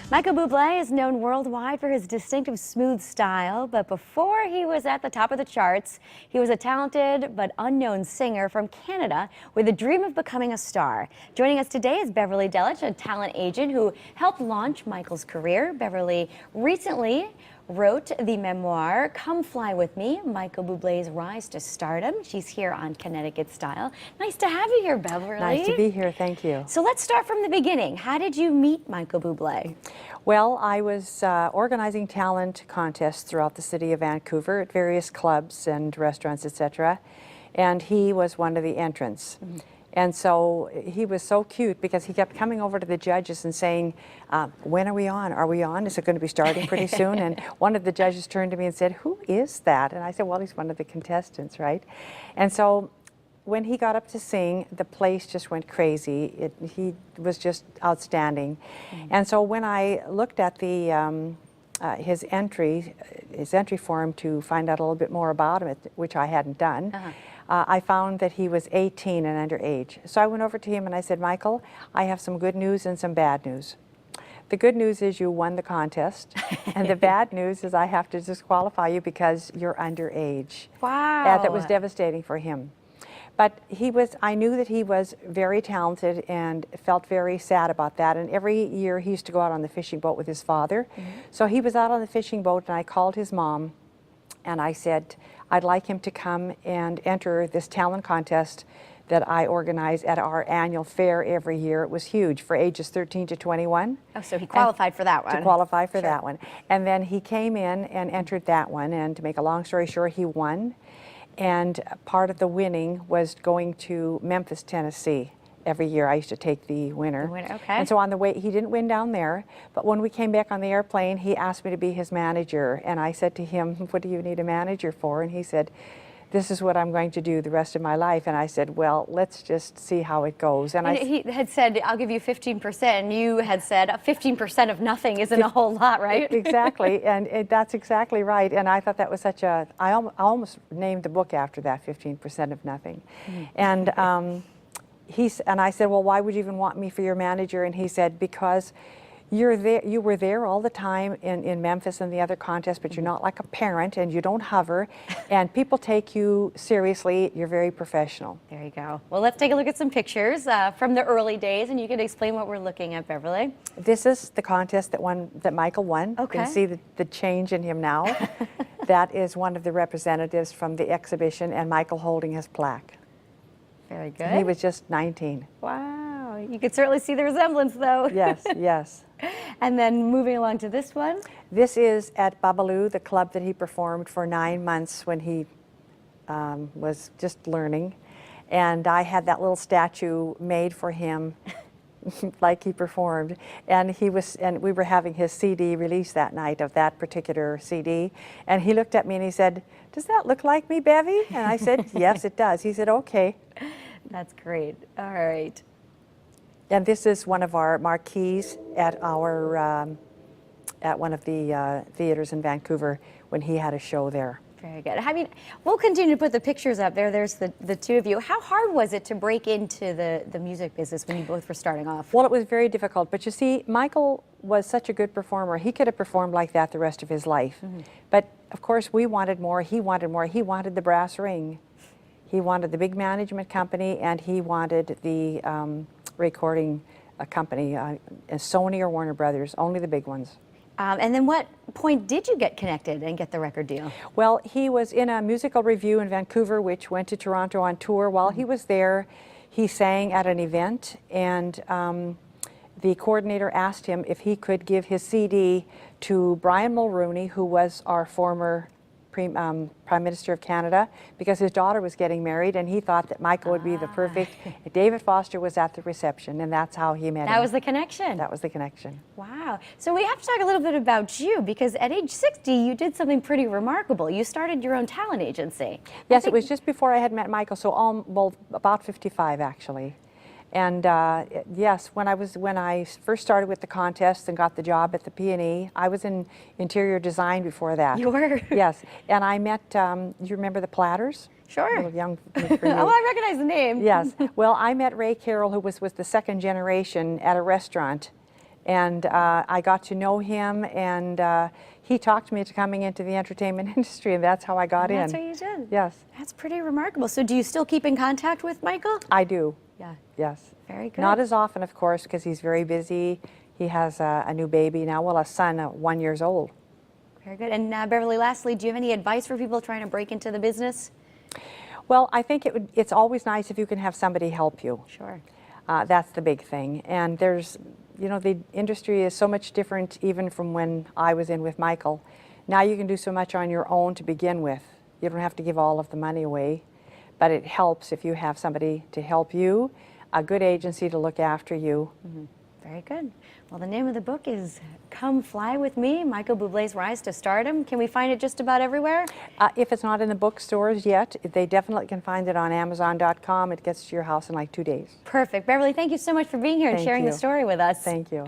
Michael Buble is known worldwide for his distinctive smooth style, but before he was at the top of the charts, he was a talented but unknown singer from Canada with a dream of becoming a star. Joining us today is Beverly Delich, a talent agent who helped launch Michael's career. Beverly recently wrote the memoir, Come Fly With Me, Michael Bublé's Rise to Stardom. She's here on Connecticut Style. Nice to have you here, Beverly. Nice to be here, thank you. So let's start from the beginning. How did you meet Michael Buble? Well, I was organizing talent contests throughout the city of Vancouver at various clubs and restaurants, etc. And he was one of the entrants. Mm-hmm. And so he was so cute because he kept coming over to the judges and saying, when are we on? Are we on? Is it going to be starting pretty soon? And one of the judges turned to me and said, who is that? And I said, well, he's one of the contestants, right? And so when he got up to sing, the place just went crazy. He was just outstanding. Mm-hmm. And so when I looked at the his entry form to find out a little bit more about him, which I hadn't done, I found that he was 18 and underage. So I went over to him and I said, Michael, I have some good news and some bad news. The good news is you won the contest, and the bad news is I have to disqualify you because you're underage. Wow. That was devastating for him. But I knew that he was very talented and felt very sad about that. And every year he used to go out on the fishing boat with his father. Mm-hmm. So he was out on the fishing boat and I called his mom and I said, I'd like him to come and enter this talent contest that I organize at our annual fair every year. It was huge for ages 13 to 21. Oh, so he qualified for that one. To qualify for that one. And then he came in and entered that one. And to make a long story short, he won. And part of the winning was going to Memphis, Tennessee. Every year I used to take the winner. Okay. And so on the way, he didn't win down there, but when we came back on the airplane, he asked me to be his manager. And I said to him, what do you need a manager for? And he said, this is what I'm going to do the rest of my life. And I said, well, let's just see how it goes. And he had said, I'll give you 15%. And you had said, 15% of nothing isn't a whole lot, right? Exactly. And that's exactly right. And I thought that was such a, I almost named the book after that, 15% of nothing. Mm-hmm. And and I said, well, why would you even want me for your manager? And he said, because you were there all the time in Memphis and the other contests, but you're not like a parent and you don't hover and people take you seriously. You're very professional. There you go. Well, let's take a look at some pictures from the early days and you can explain what we're looking at, Beverly. This is the contest that Michael won. Okay. You can see the change in him now. That is one of the representatives from the exhibition and Michael holding his plaque. Very good. He was just 19. Wow. You could certainly see the resemblance, though. Yes, yes. And then moving along to this one. This is at Bublé, the club that he performed for 9 months when he was just learning. And I had that little statue made for him like he performed. And we were having his CD released that night of that particular CD. And he looked at me and he said, does that look like me, Bevy? And I said, yes, it does. He said, okay. That's great. All right. And this is one of our marquees at one of the theaters in Vancouver when he had a show there. Very good. I mean, we'll continue to put the pictures up there. There's the two of you. How hard was it to break into the music business when you both were starting off? Well, it was very difficult. But you see, Michael was such a good performer. He could have performed like that the rest of his life. Mm-hmm. But, of course, we wanted more. He wanted more. He wanted the brass ring. He wanted the big management company, and he wanted the recording company, Sony or Warner Brothers, only the big ones. And then what point did you get connected and get the record deal? Well, he was in a musical review in Vancouver, which went to Toronto on tour. While he was there, he sang at an event, and the coordinator asked him if he could give his CD to Brian Mulroney, who was our former Prime Minister of Canada, because his daughter was getting married and he thought that Michael would be the perfect. David Foster was at the reception and that's how he met him. That was the connection. That was the connection. Wow. So we have to talk a little bit about you, because at age 60 you did something pretty remarkable. You started your own talent agency. Yes, it was just before I had met Michael, so well, about 55 actually. And yes, when I first started with the contest and got the job at the P&E, I was in interior design before that. You were? Yes, and I met, you remember the Platters? Sure. Young Oh, I recognize the name. Yes. Well, I met Ray Carroll, who was the second generation, at a restaurant And I got to know him, and he talked me into coming into the entertainment industry, and that's how I got in. That's what you did. Yes. That's pretty remarkable. So do you still keep in contact with Michael? I do. Yeah. Yes. Very good. Not as often, of course, because he's very busy. He has a new baby now, well, a son, 1 year old. Very good. And Beverly, lastly, do you have any advice for people trying to break into the business? Well, I think it's always nice if you can have somebody help you. Sure. That's the big thing. And there's, you know, the industry is so much different even from when I was in with Michael. Now you can do so much on your own to begin with. You don't have to give all of the money away, but it helps if you have somebody to help you, a good agency to look after you. Mm-hmm. Very good. Well, the name of the book is Come Fly With Me, Michael Bublé's Rise to Stardom. Can we find it just about everywhere? If it's not in the bookstores yet, they definitely can find it on Amazon.com. It gets to your house in like 2 days. Perfect. Beverly, thank you so much for being here and sharing the story with us. Thank you.